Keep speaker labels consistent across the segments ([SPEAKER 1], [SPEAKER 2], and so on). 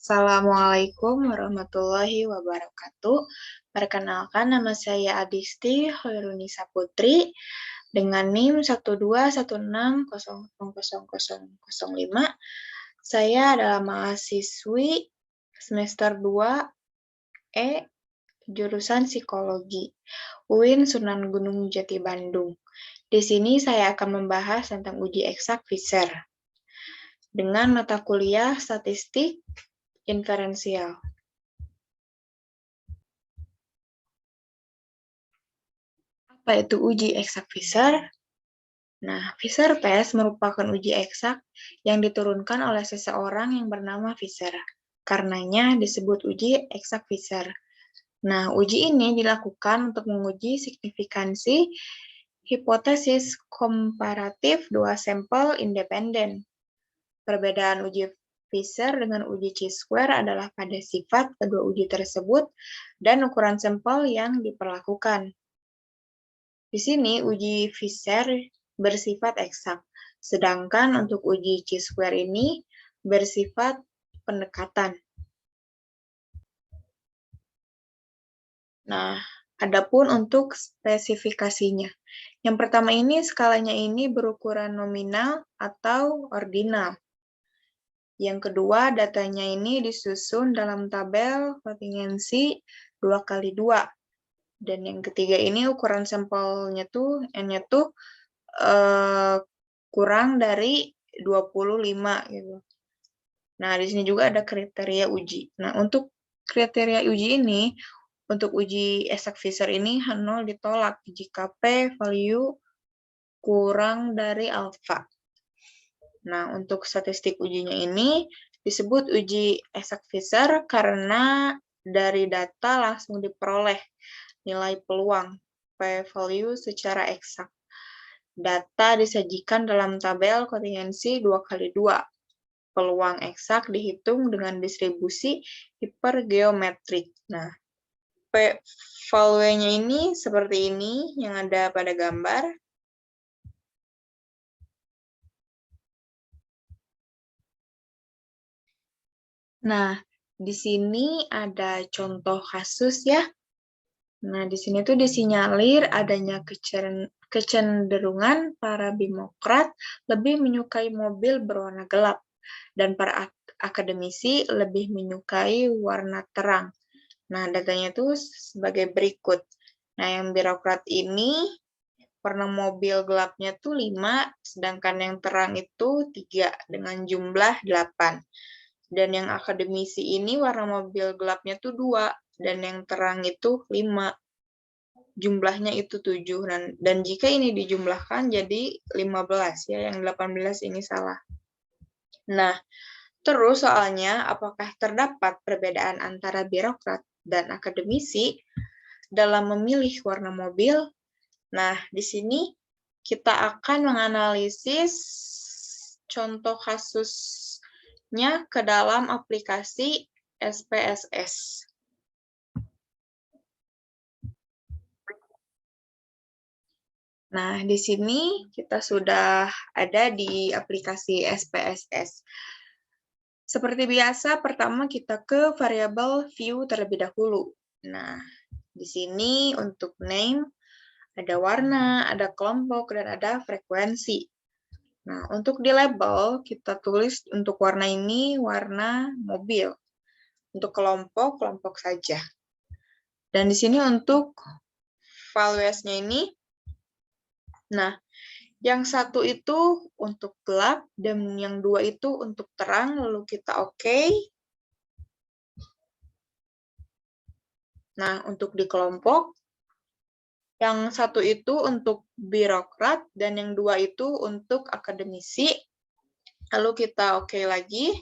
[SPEAKER 1] Assalamualaikum warahmatullahi wabarakatuh. Perkenalkan, nama saya Adisti Hoirunisa Putri dengan NIM 121600005. Saya adalah mahasiswi semester 2 E jurusan Psikologi UIN Sunan Gunung Jati Bandung. Di sini saya akan membahas tentang uji eksak Fisher dengan mata kuliah statistik inferensial. Apa itu uji eksak Fisher? Nah, Fisher test merupakan uji eksak yang diturunkan oleh seseorang yang bernama Fisher. Karenanya disebut uji eksak Fisher. Nah, uji ini dilakukan untuk menguji signifikansi hipotesis komparatif dua sampel independen. Perbedaan uji Fisher dengan uji chi-square adalah pada sifat kedua uji tersebut dan ukuran sampel yang diperlakukan. Di sini uji Fisher bersifat eksak, sedangkan untuk uji chi-square ini bersifat pendekatan. Nah, adapun untuk spesifikasinya. Yang pertama ini skalanya ini berukuran nominal atau ordinal. Yang kedua, datanya ini disusun dalam tabel kontingensi 2x2. Dan yang ketiga ini ukuran sampelnya tuh N-nya tuh kurang dari 25 gitu. Nah, di sini juga ada kriteria uji. Nah, untuk kriteria uji ini, untuk uji eksak Fisher ini 0 ditolak jika P value kurang dari alfa. Nah, untuk statistik ujinya ini disebut uji eksak Fisher karena dari data langsung diperoleh nilai peluang P value secara eksak. Data disajikan dalam tabel kontingensi 2x2. Peluang eksak dihitung dengan distribusi hipergeometrik. Nah, P value-nya ini seperti ini yang ada pada gambar. Nah, di sini ada contoh kasus ya. Nah, di sini tuh disinyalir adanya kecenderungan para Demokrat lebih menyukai mobil berwarna gelap dan para akademisi lebih menyukai warna terang. Nah, datanya itu sebagai berikut. Nah, yang birokrat ini warna mobil gelapnya tuh 5, sedangkan yang terang itu 3 dengan jumlah 8. Dan yang akademisi ini warna mobil gelapnya tuh 2, dan yang terang itu 5. Jumlahnya itu 7. Dan jika ini dijumlahkan jadi 15 ya, yang 18 ini salah. Nah, terus soalnya apakah terdapat perbedaan antara birokrat dan akademisi dalam memilih warna mobil? Nah, di sini kita akan menganalisis contoh kasusnya ke dalam aplikasi SPSS. Nah, di sini kita sudah ada di aplikasi SPSS. Seperti biasa, pertama kita ke variabel view terlebih dahulu. Nah, di sini untuk name, ada warna, ada kelompok, dan ada frekuensi. Nah, untuk di label, kita tulis untuk warna ini warna mobil. Untuk kelompok, kelompok saja. Dan di sini untuk values-nya ini, nah, yang satu itu untuk gelap, dan yang dua itu untuk terang, lalu kita oke. Nah, untuk di kelompok, yang satu itu untuk birokrat, dan yang dua itu untuk akademisi. Lalu kita oke lagi.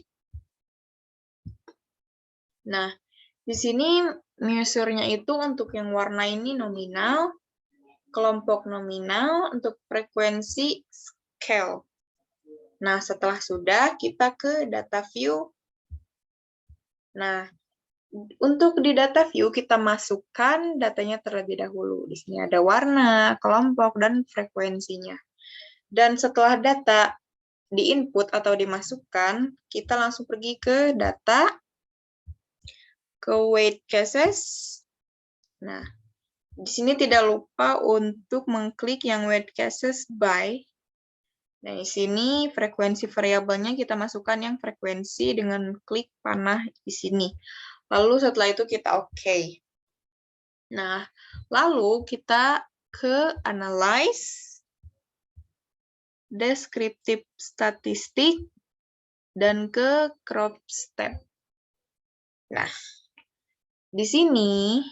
[SPEAKER 1] Nah, di sini measure-nya itu untuk yang warna ini nominal, kelompok nominal, untuk frekuensi scale. Nah, setelah sudah, kita ke data view. Nah, untuk di data view, kita masukkan datanya terlebih dahulu. Di sini ada warna, kelompok, dan frekuensinya. Dan setelah data di-input atau dimasukkan, kita langsung pergi ke data, ke wait cases. Nah, di sini tidak lupa untuk mengklik yang wait cases by. Nah, di sini frekuensi variabelnya kita masukkan yang frekuensi dengan klik panah di sini. Lalu setelah itu kita oke. Nah, lalu kita ke analyze, descriptive statistic, dan ke crop step. Nah, di sini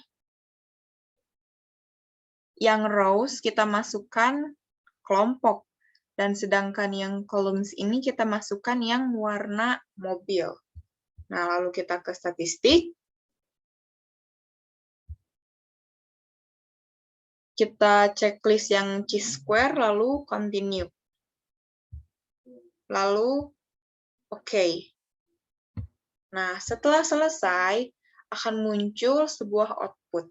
[SPEAKER 1] yang rows kita masukkan kelompok. Dan sedangkan yang columns ini kita masukkan yang warna mobil. Nah, lalu kita ke statistik. Kita checklist yang chi-square, lalu continue. Lalu, oke. Nah, setelah selesai, akan muncul sebuah output.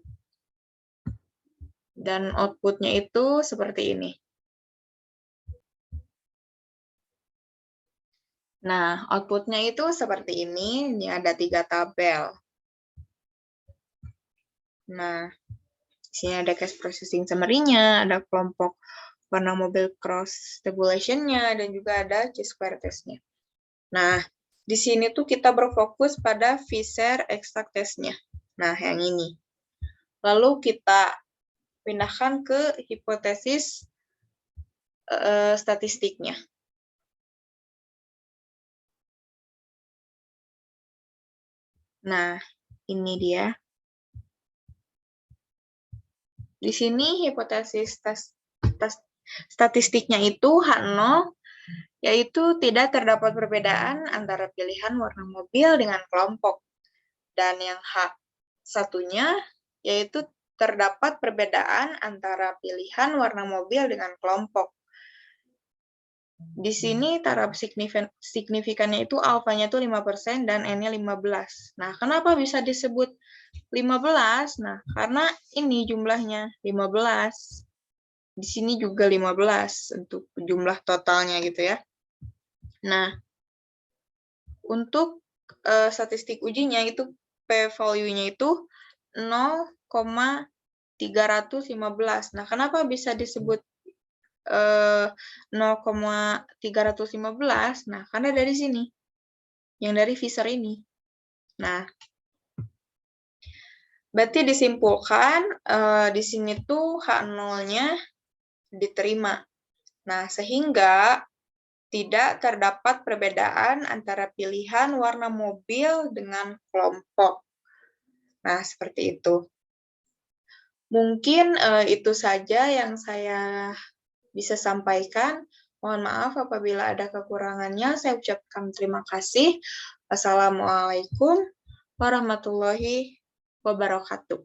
[SPEAKER 1] Dan outputnya itu seperti ini. Nah, outputnya itu seperti ini. Ini ada 3 tabel. Nah, di sini ada cache processing summary-nya, ada kelompok warna mobil cross tabulation-nya, dan juga ada chi-square test-nya. Nah, di sini tuh kita berfokus pada Fisher exact test-nya. Nah, yang ini. Lalu kita pindahkan ke hipotesis statistiknya. Nah, ini dia. Di sini hipotesis statistiknya itu H0, yaitu tidak terdapat perbedaan antara pilihan warna mobil dengan kelompok. Dan yang H1-nya, yaitu terdapat perbedaan antara pilihan warna mobil dengan kelompok. Di sini taraf signifikannya itu alfanya itu 5% dan N-nya 15. Nah, kenapa bisa disebut 15? Nah, karena ini jumlahnya 15. Di sini juga 15 untuk jumlah totalnya gitu ya. Nah, untuk statistik ujinya itu p-value-nya itu 0,315. Nah, kenapa bisa disebut 0,315? Nah, karena dari sini, yang dari Fisher ini. Nah, berarti disimpulkan di sini tuh H0-nya diterima. Nah, sehingga tidak terdapat perbedaan antara pilihan warna mobil dengan kelompok. Nah, seperti itu. Mungkin itu saja yang saya bisa sampaikan. Mohon maaf apabila ada kekurangannya. Saya ucapkan terima kasih. Wassalamualaikum warahmatullahi wabarakatuh.